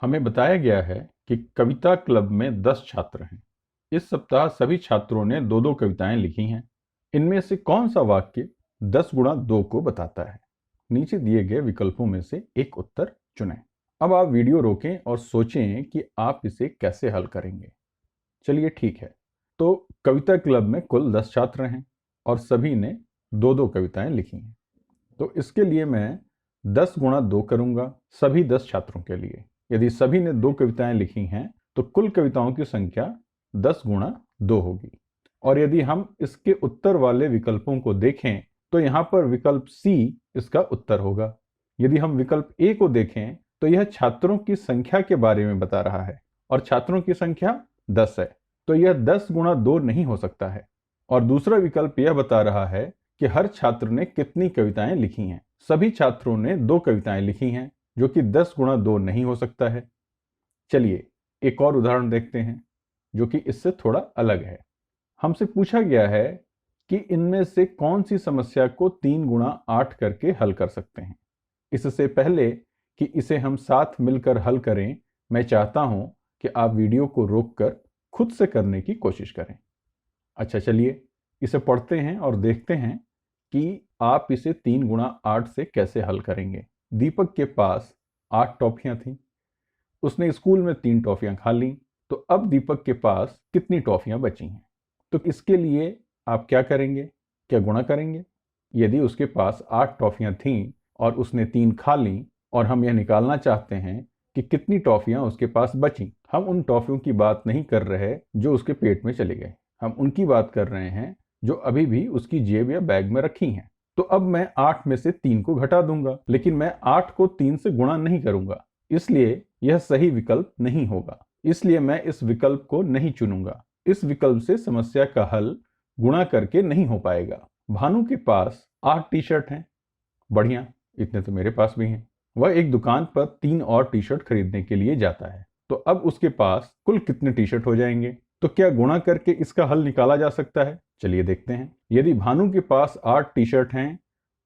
हमें बताया गया है कि कविता क्लब में 10 छात्र हैं। इस सप्ताह सभी छात्रों ने 2-2 कविताएं लिखी हैं। इनमें से कौन सा वाक्य 10 गुणा 2 को बताता है? नीचे दिए गए विकल्पों में से एक उत्तर चुनें। अब आप वीडियो रोकें और सोचें कि आप इसे कैसे हल करेंगे। चलिए ठीक है, तो कविता क्लब में कुल 10 छात्र हैं और सभी ने 2-2 कविताएं लिखी हैं। तो इसके लिए मैं 10 गुणा 2 करूंगा सभी 10 छात्रों के लिए। यदि सभी ने 2 कविताएं लिखी हैं तो कुल कविताओं की संख्या 10 गुणा 2 होगी। और यदि हम इसके उत्तर वाले विकल्पों को देखें तो यहाँ पर विकल्प सी इसका उत्तर होगा। यदि हम विकल्प ए को देखें तो यह छात्रों की संख्या के बारे में बता रहा है और छात्रों की संख्या 10 है, तो यह 10 गुणा 2 नहीं हो सकता है। और दूसरा विकल्प यह बता रहा है कि हर छात्र ने कितनी कविताएं लिखी हैं। सभी छात्रों ने 2 कविताएं लिखी हैं, जो कि 10 गुणा 2 नहीं हो सकता है। चलिए एक और उदाहरण देखते हैं जो कि इससे थोड़ा अलग है। हमसे पूछा गया है कि इनमें से कौन सी समस्या को 3 गुणा 8 करके हल कर सकते हैं। इससे पहले कि इसे हम साथ मिलकर हल करें, मैं चाहता हूं कि आप वीडियो को रोककर खुद से करने की कोशिश करें। अच्छा, चलिए इसे पढ़ते हैं और देखते हैं कि आप इसे 3 गुणा 8 से कैसे हल करेंगे। दीपक के पास 8 टॉफियां थीं। उसने स्कूल में 3 टॉफियां खा लीं, तो अब दीपक के पास कितनी टॉफियां बची हैं? तो इसके लिए आप क्या करेंगे? क्या गुणा करेंगे? यदि उसके पास 8 टॉफियां थीं और उसने 3 खा लीं और हम यह निकालना चाहते हैं कि कितनी टॉफियां उसके पास बची, हम उन टॉफियों की बात नहीं कर रहे जो उसके पेट में चली गई, हम उनकी बात कर रहे हैं जो अभी भी उसकी जेब या बैग में रखी हैं। तो अब मैं 8 में से 3 को घटा दूंगा, लेकिन मैं 8 को 3 से गुणा नहीं करूंगा, इसलिए यह सही विकल्प नहीं होगा। इसलिए मैं इस विकल्प को नहीं चुनूंगा। इस विकल्प से समस्या का हल गुणा करके नहीं हो पाएगा। भानु के पास 8 टी शर्ट हैं। बढ़िया, इतने तो मेरे पास भी हैं। वह एक दुकान पर 3 और टी शर्ट खरीदने के लिए जाता है, तो अब उसके पास कुल कितने टी शर्ट हो जाएंगे? तो क्या गुणा करके इसका हल निकाला जा सकता है? चलिए देखते हैं। यदि भानु के पास 8 टी शर्ट हैं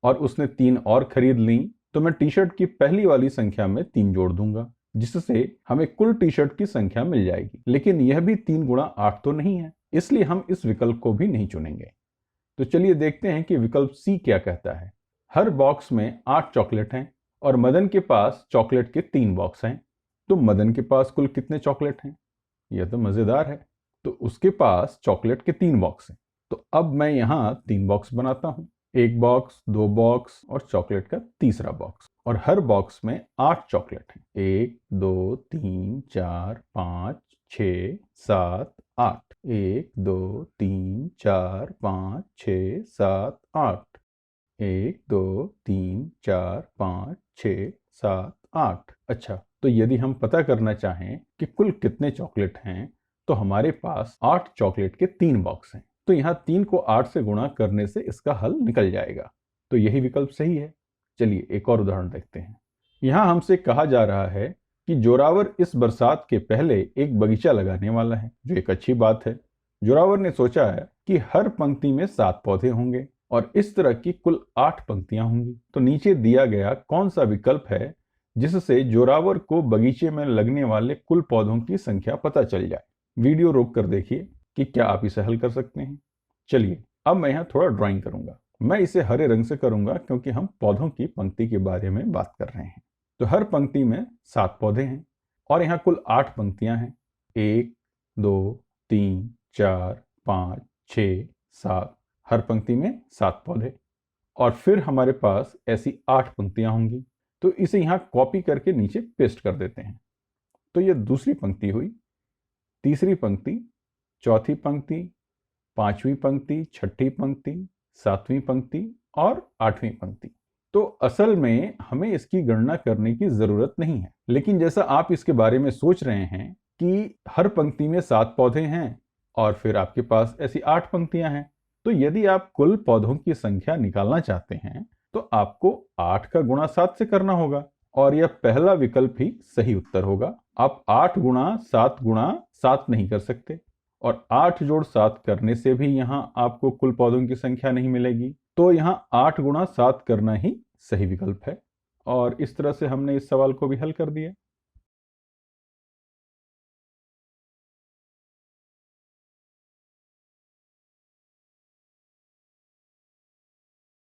और उसने 3 और खरीद ली, तो मैं टी शर्ट की पहली वाली संख्या में 3 जोड़ दूंगा, जिससे हमें कुल टी शर्ट की संख्या मिल जाएगी। लेकिन यह भी 3 गुणा 8 तो नहीं है, इसलिए हम इस विकल्प को भी नहीं चुनेंगे। तो चलिए देखते हैं कि विकल्प सी क्या कहता है। हर बॉक्स में 8 चॉकलेट हैं और मदन के पास चॉकलेट के 3 बॉक्स हैं। तो मदन के पास कुल कितने चॉकलेट हैं? यह तो मजेदार है। तो उसके पास चॉकलेट के 3 बॉक्स हैं। तो अब मैं यहाँ 3 बॉक्स बनाता हूँ, 1 बॉक्स, 2 बॉक्स और चॉकलेट का तीसरा बॉक्स। और हर बॉक्स में 8 चॉकलेट हैं। 1 2 3 4 5 6 7 8। 1 2 3 4 5 6 7 8। 1 2 3 4 5 6 7 8। अच्छा, तो यदि हम पता करना चाहें कि कुल कितने चॉकलेट हैं, तो हमारे पास 8 चॉकलेट के 3 बॉक्स हैं। तो यहाँ 3 को 8 से गुणा करने से इसका हल निकल जाएगा। तो यही विकल्प सही है। चलिए एक और उदाहरण देखते हैं। यहाँ हमसे कहा जा रहा है कि जोरावर इस बरसात के पहले एक बगीचा लगाने वाला है, जो एक अच्छी बात है। जोरावर ने सोचा है कि हर पंक्ति में 7 पौधे होंगे और इस तरह की कुल 8 पंक्तियां होंगी। तो नीचे दिया गया कौन सा विकल्प है जिससे जोरावर को बगीचे में लगने वाले कुल पौधों की संख्या पता चल जाए? वीडियो रोक कर देखिए कि क्या आप इसे हल कर सकते हैं। चलिए अब मैं यहाँ थोड़ा ड्राइंग करूंगा। मैं इसे हरे रंग से करूंगा क्योंकि हम पौधों की पंक्ति के बारे में बात कर रहे हैं। तो हर पंक्ति में 7 पौधे हैं और यहाँ कुल 8 पंक्तियां हैं। 1 2 3 4 5 6 7। हर पंक्ति में 7 पौधे और फिर हमारे पास ऐसी 8 पंक्तियां होंगी। तो इसे यहाँ कॉपी करके नीचे पेस्ट कर देते हैं। तो यह दूसरी पंक्ति हुई, तीसरी पंक्ति, चौथी पंक्ति, पांचवी पंक्ति, छठी पंक्ति, सातवीं पंक्ति और 8वीं पंक्ति। तो असल में हमें इसकी गणना करने की जरूरत नहीं है, लेकिन जैसा आप इसके बारे में सोच रहे हैं कि हर पंक्ति में 7 पौधे हैं और फिर आपके पास ऐसी 8 पंक्तियां हैं, तो यदि आप कुल पौधों की संख्या निकालना चाहते हैं तो आपको 8 का गुणा 7 से करना होगा और यह पहला विकल्प ही सही उत्तर होगा। आप 8 गुणा 7 नहीं कर सकते और 8 जोड़ 7 करने से भी यहाँ आपको कुल पौधों की संख्या नहीं मिलेगी। तो यहाँ 8 गुणा 7 करना ही सही विकल्प है और इस तरह से हमने इस सवाल को भी हल कर दिया।